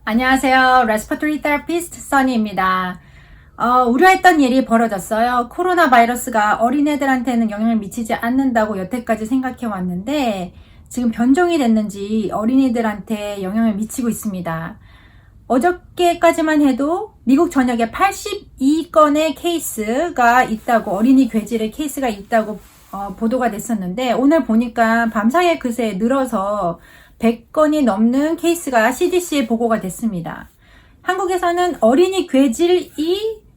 안녕하세요. Respiratory Therapist 써니입니다. 우려했던 일이 벌어졌어요. 코로나 바이러스가 어린애들한테는 영향을 미치지 않는다고 여태까지 생각해 왔는데 지금 변종이 됐는지 어린이들한테 영향을 미치고 있습니다. 어저께까지만 해도 미국 전역에 82건의 케이스가 있다고, 어린이 괴질의 케이스가 있다고 보도가 됐었는데 오늘 보니까 밤사이에 그새 늘어서 100건이 넘는 케이스가 CDC에 보고가 됐습니다. 한국에서는 어린이 괴질이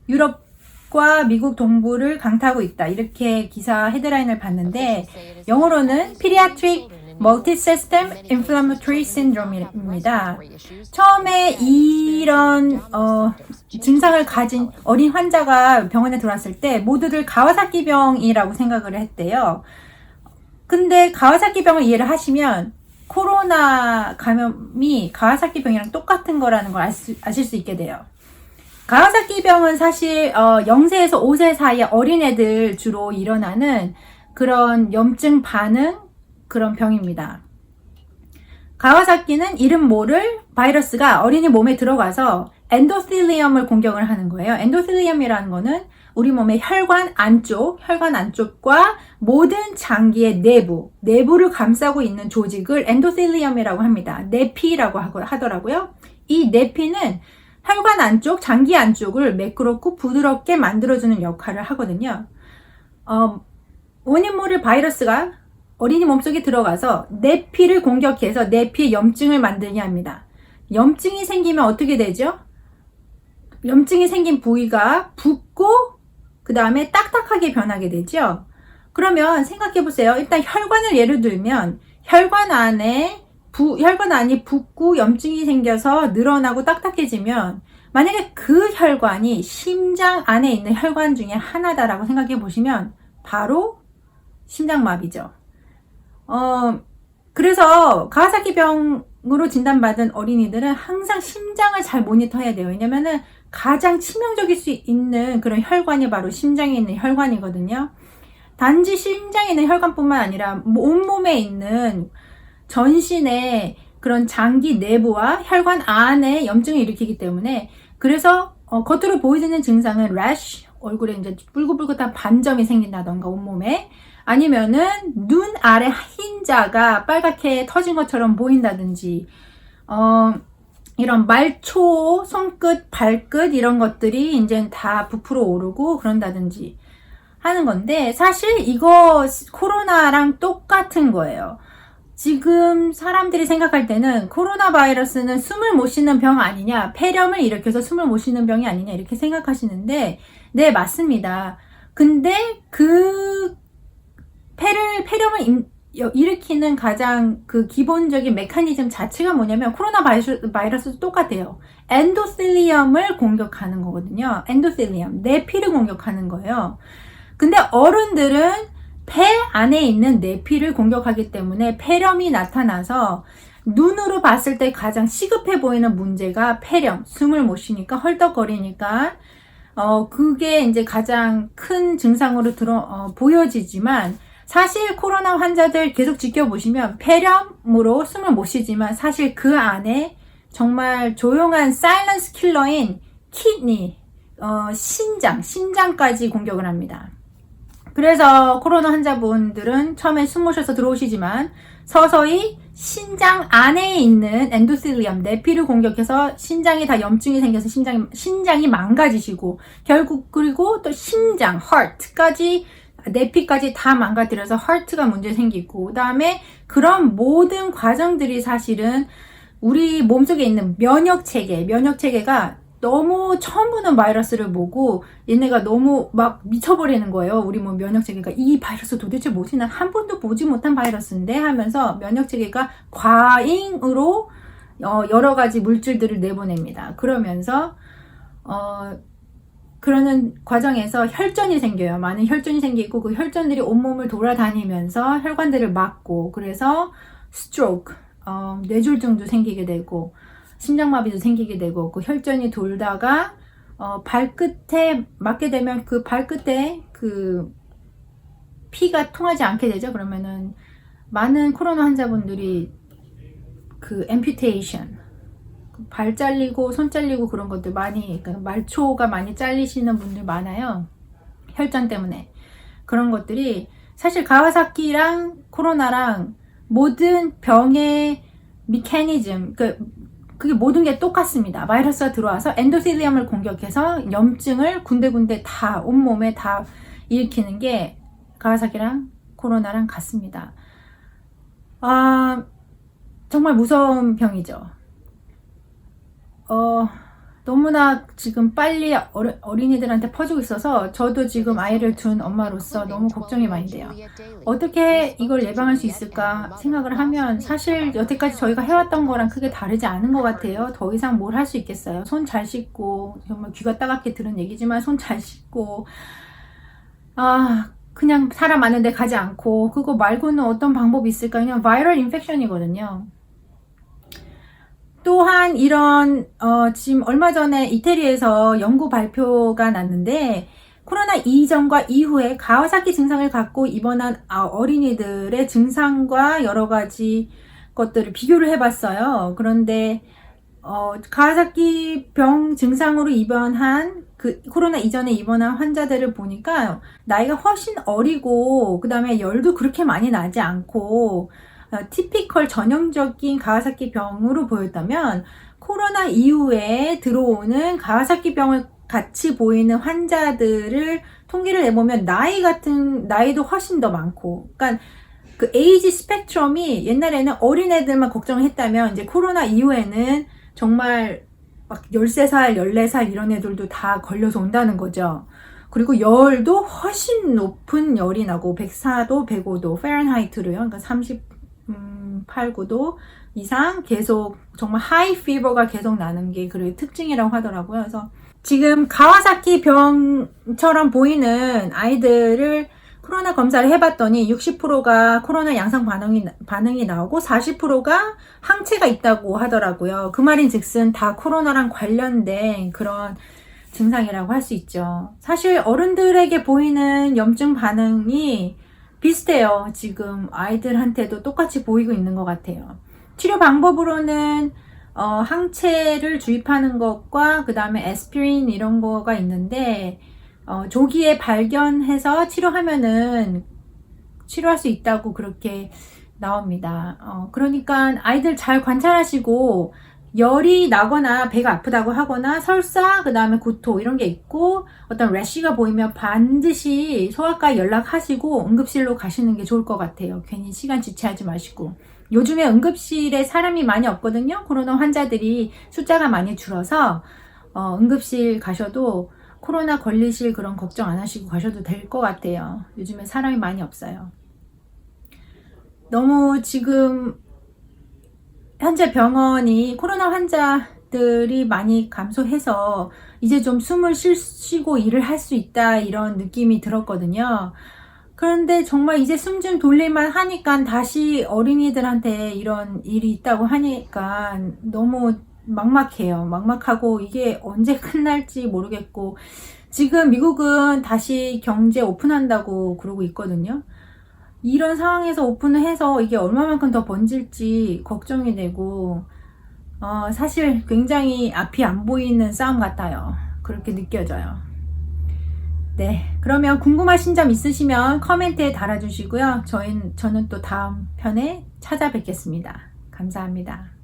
유럽과 미국 동부를 강타하고 있다, 이렇게 기사 헤드라인을 봤는데 영어로는 Pediatric Multisystem Inflammatory Syndrome입니다. 처음에 이런 증상을 가진 어린 환자가 병원에 들어왔을 때 모두들 가와사키 병이라고 생각을 했대요. 근데 가와사키 병을 이해를 하시면 코로나 감염이 가와사키 병이랑 똑같은 거라는 걸 아실 수 있게 돼요. 가와사키 병은 사실 0세에서 5세 사이의 어린애들 주로 일어나는 그런 염증 반응, 그런 병입니다. 가와사키는 이름 모를 바이러스가 어린이 몸에 들어가서 엔도텔리엄을 공격을 하는 거예요. 엔도텔리엄이라는 거는 우리 몸의 혈관 안쪽과 모든 장기의 내부를 감싸고 있는 조직을 엔도텔리엄이라고 합니다. 내피라고 하더라고요. 이 내피는 혈관 안쪽, 장기 안쪽을 매끄럽고 부드럽게 만들어주는 역할을 하거든요. 원인 모를 바이러스가 어린이 몸속에 들어가서 내피를 공격해서 내피에 염증을 만들게 합니다. 염증이 생기면 어떻게 되죠? 염증이 생긴 부위가 붓고 그 다음에 딱딱하게 변하게 되죠. 그러면 생각해 보세요. 일단 혈관을 예를 들면 혈관 안이 붓고 염증이 생겨서 늘어나고 딱딱해지면 만약에 그 혈관이 심장 안에 있는 혈관 중에 하나다라고 생각해 보시면 바로 심장마비죠. 그래서 가와사키 병으로 진단받은 어린이들은 항상 심장을 잘 모니터해야 돼요. 왜냐면은 가장 치명적일 수 있는 그런 혈관이 바로 심장에 있는 혈관이거든요. 단지 심장에 있는 혈관뿐만 아니라 온몸에 있는 전신의 그런 장기 내부와 혈관 안에 염증을 일으키기 때문에, 그래서 겉으로 보이는 증상은 rash, 얼굴에 이제 뿔긋뿔긋한 반점이 생긴다던가 온몸에, 아니면은 눈 아래 흰자가 빨갛게 터진 것처럼 보인다든지, 이런 말초, 손끝, 발끝 이런 것들이 이제 다 부풀어 오르고 그런다든지 하는 건데, 사실 이거 코로나랑 똑같은 거예요. 지금 사람들이 생각할 때는 코로나 바이러스는 숨을 못 쉬는 병 아니냐, 폐렴을 일으켜서 숨을 못 쉬는 병이 아니냐 이렇게 생각하시는데, 네, 맞습니다. 근데 그 폐렴을 일으키는 가장 그 기본적인 메커니즘 자체가 뭐냐면 코로나 바이러스도 똑같아요. 엔도텔리엄을 공격하는 거거든요. 엔도텔리엄, 내피를 공격하는 거예요. 근데 어른들은 폐 안에 있는 내피를 공격하기 때문에 폐렴이 나타나서 눈으로 봤을 때 가장 시급해 보이는 문제가 폐렴, 숨을 못 쉬니까 헐떡거리니까 그게 이제 가장 큰 증상으로 보여지지만, 사실 코로나 환자들 계속 지켜보시면 폐렴으로 숨을 못 쉬지만 사실 그 안에 정말 조용한 사일런스 킬러인 키드니, 심장까지 공격을 합니다. 그래서 코로나 환자분들은 처음에 숨 못 쉬어서 들어오시지만 서서히 심장 안에 있는 엔도텔리엄, 내피를 공격해서 신장에 다 염증이 생겨서 신장이 망가지시고, 결국 그리고 또 심장, heart까지, 내피까지 다 망가뜨려서 하트가 문제 생기고, 그 다음에 그런 모든 과정들이 사실은 우리 몸속에 있는 면역체계가 너무 처음 보는 바이러스를 보고 얘네가 너무 막 미쳐버리는 거예요. 우리 몸 면역체계가 이 바이러스 도대체 뭐지? 난 한 번도 보지 못한 바이러스인데 하면서 면역체계가 과잉으로 여러 가지 물질들을 내보냅니다. 그러면서 그러는 과정에서 혈전이 생겨요. 많은 혈전이 생기고 그 혈전들이 온몸을 돌아다니면서 혈관들을 막고, 그래서 스트로크, 뇌졸중도 생기게 되고 심장마비도 생기게 되고, 그 혈전이 돌다가 발끝에 맞게 되면 그 발끝에 그 피가 통하지 않게 되죠. 그러면은 많은 코로나 환자분들이 그 앰퓨테이션, 발 잘리고 손 잘리고 그런 것들 많이, 그러니까 말초가 많이 잘리시는 분들 많아요. 혈전 때문에. 그런 것들이 사실 가와사키랑 코로나랑 모든 병의 미케니즘, 그게 모든 게 똑같습니다. 바이러스가 들어와서 엔도실리엄을 공격해서 염증을 군데군데 다 온몸에 다 일으키는 게 가와사키랑 코로나랑 같습니다. 정말 무서운 병이죠. 너무나 지금 빨리 어린이들한테 퍼지고 있어서 저도 지금 아이를 둔 엄마로서 너무 걱정이 많이 돼요. 어떻게 이걸 예방할 수 있을까 생각을 하면 사실 여태까지 저희가 해왔던 거랑 크게 다르지 않은 것 같아요. 더 이상 뭘 할 수 있겠어요. 손 잘 씻고, 정말 귀가 따갑게 들은 얘기지만 손 잘 씻고, 그냥 사람 많은 데 가지 않고, 그거 말고는 어떤 방법이 있을까? 그냥 바이럴 인펙션이거든요. 또한 이런 지금 얼마 전에 이태리에서 연구 발표가 났는데 코로나 이전과 이후에 가와사키 증상을 갖고 입원한 어린이들의 증상과 여러 가지 것들을 비교를 해봤어요. 그런데 가와사키 병 증상으로 입원한 코로나 이전에 입원한 환자들을 보니까 나이가 훨씬 어리고 그 다음에 열도 그렇게 많이 나지 않고 티피컬 전형적인 가와사키 병으로 보였다면 코로나 이후에 들어오는 가와사키 병을 같이 보이는 환자들을 통계를 내보면 나이도 훨씬 더 많고, 그러니까 그 에이지 스펙트럼이 옛날에는 어린애들만 걱정을 했다면 이제 코로나 이후에는 정말 막 13살, 14살 이런 애들도 다 걸려서 온다는 거죠. 그리고 열도 훨씬 높은 열이 나고 104도, 105도 페렌하이트로요. 그러니까 38, 9도 이상 계속 정말 하이 피버가 계속 나는 게 그 특징이라고 하더라고요. 그래서 지금 가와사키 병처럼 보이는 아이들을 코로나 검사를 해봤더니 60%가 코로나 양성 반응이 나오고 40%가 항체가 있다고 하더라고요. 그 말인즉슨 다 코로나랑 관련된 그런 증상이라고 할 수 있죠. 사실 어른들에게 보이는 염증 반응이 비슷해요. 지금 아이들한테도 똑같이 보이고 있는 것 같아요. 치료 방법으로는 항체를 주입하는 것과 그 다음에 에스피린 이런 거가 있는데 조기에 발견해서 치료하면은 치료할 수 있다고 그렇게 나옵니다. 그러니까 아이들 잘 관찰하시고 열이 나거나 배가 아프다고 하거나 설사 그 다음에 구토 이런 게 있고 어떤 래쉬가 보이면 반드시 소아과에 연락하시고 응급실로 가시는 게 좋을 것 같아요. 괜히 시간 지체하지 마시고. 요즘에 응급실에 사람이 많이 없거든요. 코로나 환자들이 숫자가 많이 줄어서 응급실 가셔도 코로나 걸리실 그런 걱정 안 하시고 가셔도 될 것 같아요. 요즘에 사람이 많이 없어요. 너무 지금 현재 병원이 코로나 환자들이 많이 감소해서 이제 좀 숨을 쉬고 일을 할 수 있다 이런 느낌이 들었거든요. 그런데 정말 이제 숨 좀 돌릴만 하니까 다시 어린이들한테 이런 일이 있다고 하니까 너무 막막해요. 막막하고 이게 언제 끝날지 모르겠고 지금 미국은 다시 경제 오픈한다고 그러고 있거든요. 이런 상황에서 오픈을 해서 이게 얼마만큼 더 번질지 걱정이 되고 사실 굉장히 앞이 안 보이는 싸움 같아요. 그렇게 느껴져요. 네, 그러면 궁금하신 점 있으시면 코멘트에 달아주시고요. 저는 또 다음 편에 찾아뵙겠습니다. 감사합니다.